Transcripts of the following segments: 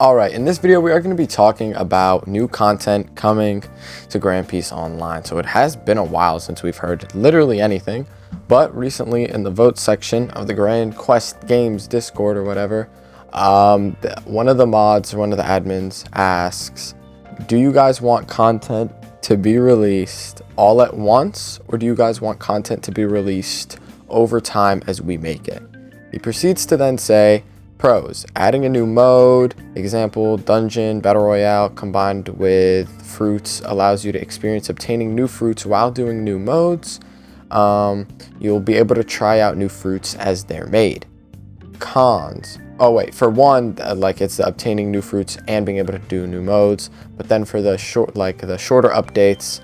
Alright, in this video we are going to be talking about new content coming to Grand Peace Online. So it has been a while since we've heard literally anything, but recently in the vote section of the Grand Quest Games Discord or whatever, one of the mods, one of the admins asks, do you guys want content to be released all at once, or do you guys want content to be released over time as we make it? He proceeds to then say, pros: adding a new mode, example, dungeon, battle royale combined with fruits allows you to experience obtaining new fruits while doing new modes. You'll be able to try out new fruits as they're made. Cons: oh wait, for one, it's the obtaining new fruits and being able to do new modes, but then for the shorter updates,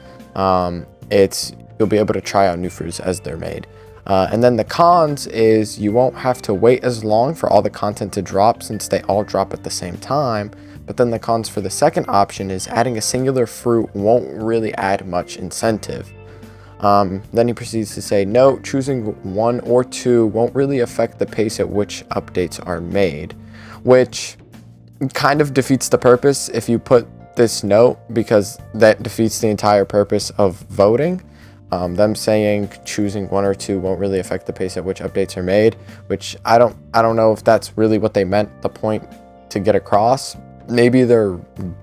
you'll be able to try out new fruits as they're made. And then the cons is you won't have to wait as long for all the content to drop since they all drop at the same time. But then the cons for the second option is adding a singular fruit won't really add much incentive. Then he proceeds to say, no, choosing one or two won't really affect the pace at which updates are made, which kind of defeats the purpose if you put this note, because that defeats the entire purpose of voting. Them saying choosing one or two won't really affect the pace at which updates are made, which I don't know if that's really what they meant the point to get across. Maybe they're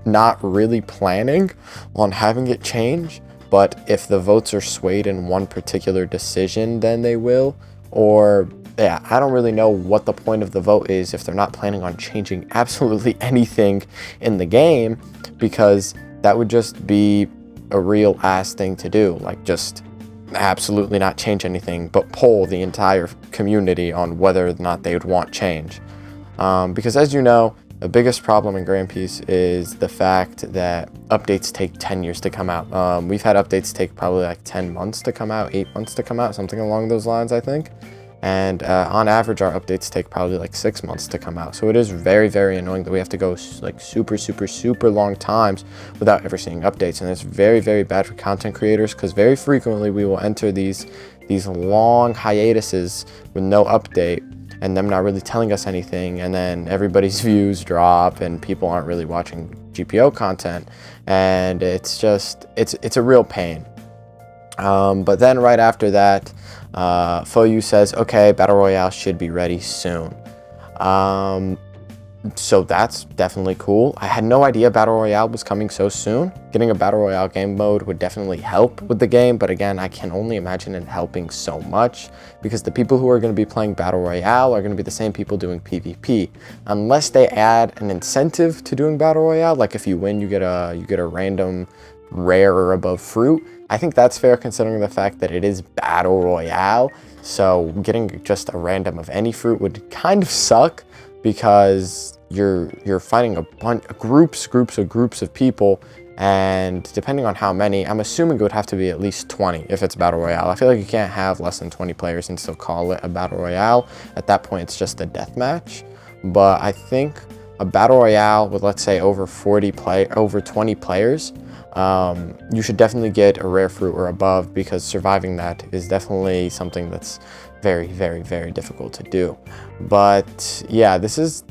not really planning on having it change, but if the votes are swayed in one particular decision, then they will. Or yeah, I don't really know what the point of the vote is if they're not planning on changing absolutely anything in the game, because that would just be a real ass thing to do, like just absolutely not change anything but poll the entire community on whether or not they would want change, because as you know, the biggest problem in Grand Peace is the fact that updates take 10 years to come out. We've had updates take probably like 10 months to come out, 8 months to come out, something along those lines, I think. And on average, our updates take probably like 6 months to come out. So it is very, very annoying that we have to go like super long times without ever seeing updates. And it's very, very bad for content creators, because very frequently we will enter these long hiatuses with no update and them not really telling us anything. And then everybody's views drop and people aren't really watching GPO content. And it's just, it's a real pain. But then right after that, Foyu says, okay, Battle Royale should be ready soon. So that's definitely cool. I had no idea Battle Royale was coming so soon. Getting a Battle Royale game mode would definitely help with the game, but again, I can only imagine it helping so much, because the people who are going to be playing Battle Royale are going to be the same people doing PvP. Unless they add an incentive to doing Battle Royale, like if you win, you get a random rare or above fruit. I think that's fair considering the fact that it is Battle Royale. So getting just a random of any fruit would kind of suck, because you're fighting a bunch of groups of people, and depending on how many, I'm assuming it would have to be at least 20 if it's Battle Royale. I feel like you can't have less than 20 players and still call it a Battle Royale. At that point, it's just a deathmatch. But I think a Battle Royale with, let's say, over 20 players, you should definitely get a rare fruit or above, because surviving that is definitely something that's very, very, very difficult to do. But yeah, this is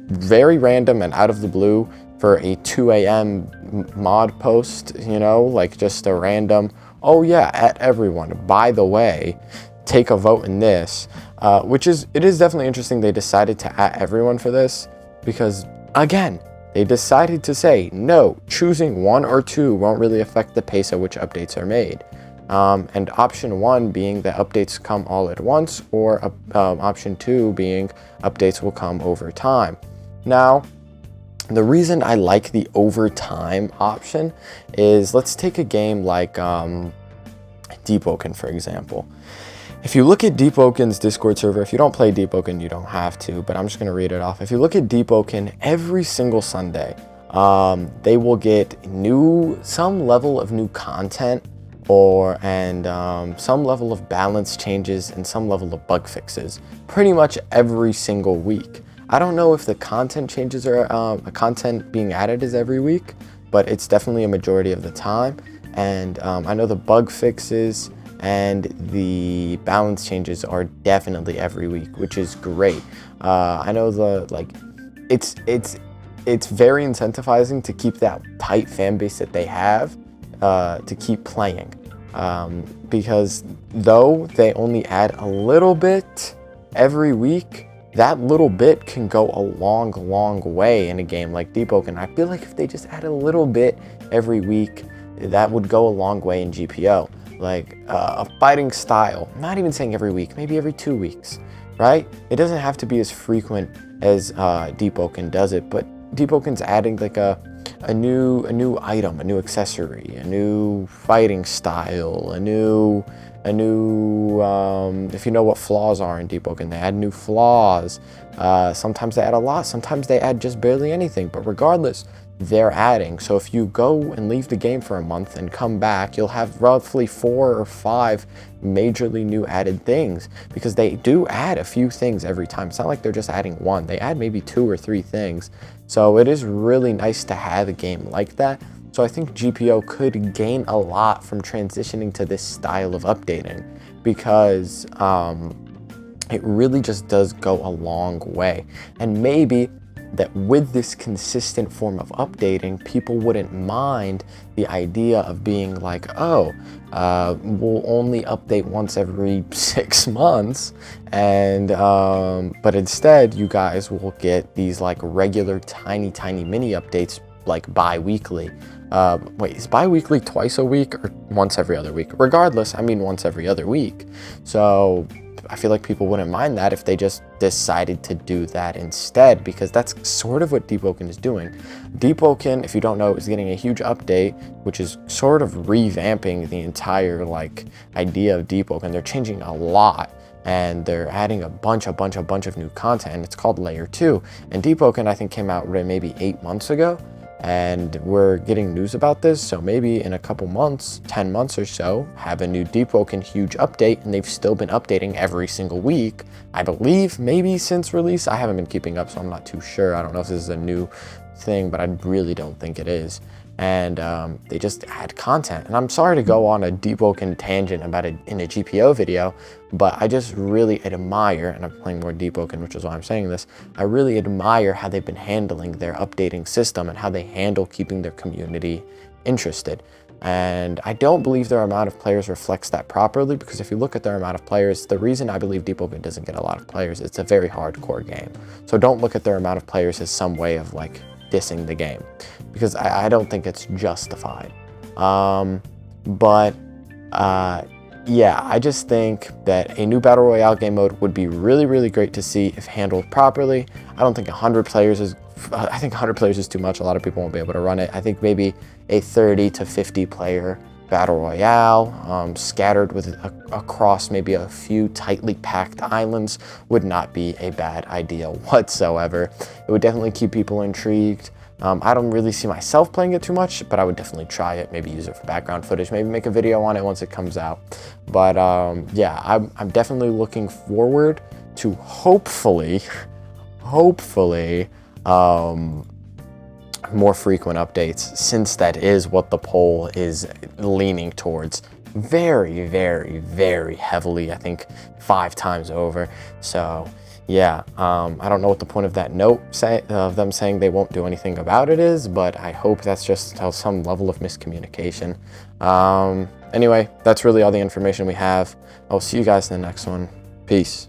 very random and out of the blue for a 2 a.m. mod post, you know, like just a random, oh yeah, at everyone, by the way, take a vote in this, it is definitely interesting they decided to at everyone for this, because again, they decided to say, no, choosing one or two won't really affect the pace at which updates are made. And option one being that updates come all at once, or option two being updates will come over time. Now, the reason I like the over time option is, let's take a game like Deep Oaken, for example. If you look at Deep Oaken's Discord server, if you don't play Deep Oaken, you don't have to, but I'm just going to read it off. If you look at Deep Oaken, every single Sunday, they will get some level of new content, and some level of balance changes and some level of bug fixes pretty much every single week. I don't know if the content changes or content being added is every week, but it's definitely a majority of the time. And I know the bug fixes and the balance changes are definitely every week, which is great. I know it's it's very incentivizing to keep that tight fan base that they have, to keep playing. Because though they only add a little bit every week, that little bit can go a long, long way in a game like Deep Oak. And I feel like if they just add a little bit every week, that would go a long way in GPO. Like a fighting style, not even saying every week, maybe every 2 weeks, right? It doesn't have to be as frequent as Deep Oaken does it, but Deep Oaken's adding like a new item, a new accessory, a new fighting style, a new if you know what flaws are in Deep Oaken, they add new flaws. Sometimes they add a lot, sometimes they add just barely anything, but regardless, they're adding. So if you go and leave the game for a month and come back, you'll have roughly 4 or 5 majorly new added things, because they do add a few things every time. It's not like they're just adding one, they add maybe 2 or 3 things. So it is really nice to have a game like that. So I think GPO could gain a lot from transitioning to this style of updating, because it really just does go a long way. And maybe that with this consistent form of updating, people wouldn't mind the idea of being like, oh, we'll only update once every 6 months, and but instead you guys will get these like regular tiny mini updates like bi-weekly. Wait, is bi-weekly twice a week or once every other week? Regardless, I mean once every other week. So I feel like people wouldn't mind that if they just decided to do that instead, because that's sort of what Deep Oaken is doing. Deep Oaken, if you don't know, is getting a huge update, which is sort of revamping the entire like idea of Deep Oaken. They're changing a lot, and they're adding a bunch of new content. It's called Layer 2, and Deep Oaken I think came out maybe 8 months ago. And we're getting news about this, so maybe in a couple months, 10 months or so, have a new Deep Oaken huge update, and they've still been updating every single week, I believe, maybe since release. I haven't been keeping up, so I'm not too sure. I don't know if this is a new thing, but I really don't think it is. And they just add content. And I'm sorry to go on a Deep Oaken tangent about it in a GPO video, but I just really admire, and I'm playing more Deep Oaken, which is why I'm saying this, I really admire how they've been handling their updating system and how they handle keeping their community interested. And I don't believe their amount of players reflects that properly, because if you look at their amount of players, the reason I believe Deep Oaken doesn't get a lot of players, it's a very hardcore game. So don't look at their amount of players as some way of like dissing the game, because I don't think it's justified. Yeah, I just think that a new Battle Royale game mode would be really great to see if handled properly. I don't think 100 players is, I think 100 players is too much. A lot of people won't be able to run it. I think maybe a 30 to 50 player Battle Royale, scattered with across maybe a few tightly packed islands, would not be a bad idea whatsoever. It would definitely keep people intrigued. I don't really see myself playing it too much, but I would definitely try it, maybe use it for background footage, maybe make a video on it once it comes out. But yeah, I'm definitely looking forward to hopefully more frequent updates, since that is what the poll is leaning towards very heavily, I think 5 times over. So yeah, I don't know what the point of that note of them saying they won't do anything about it is, but I hope that's just some level of miscommunication. Anyway, that's really all the information we have. I'll see you guys in the next one. Peace.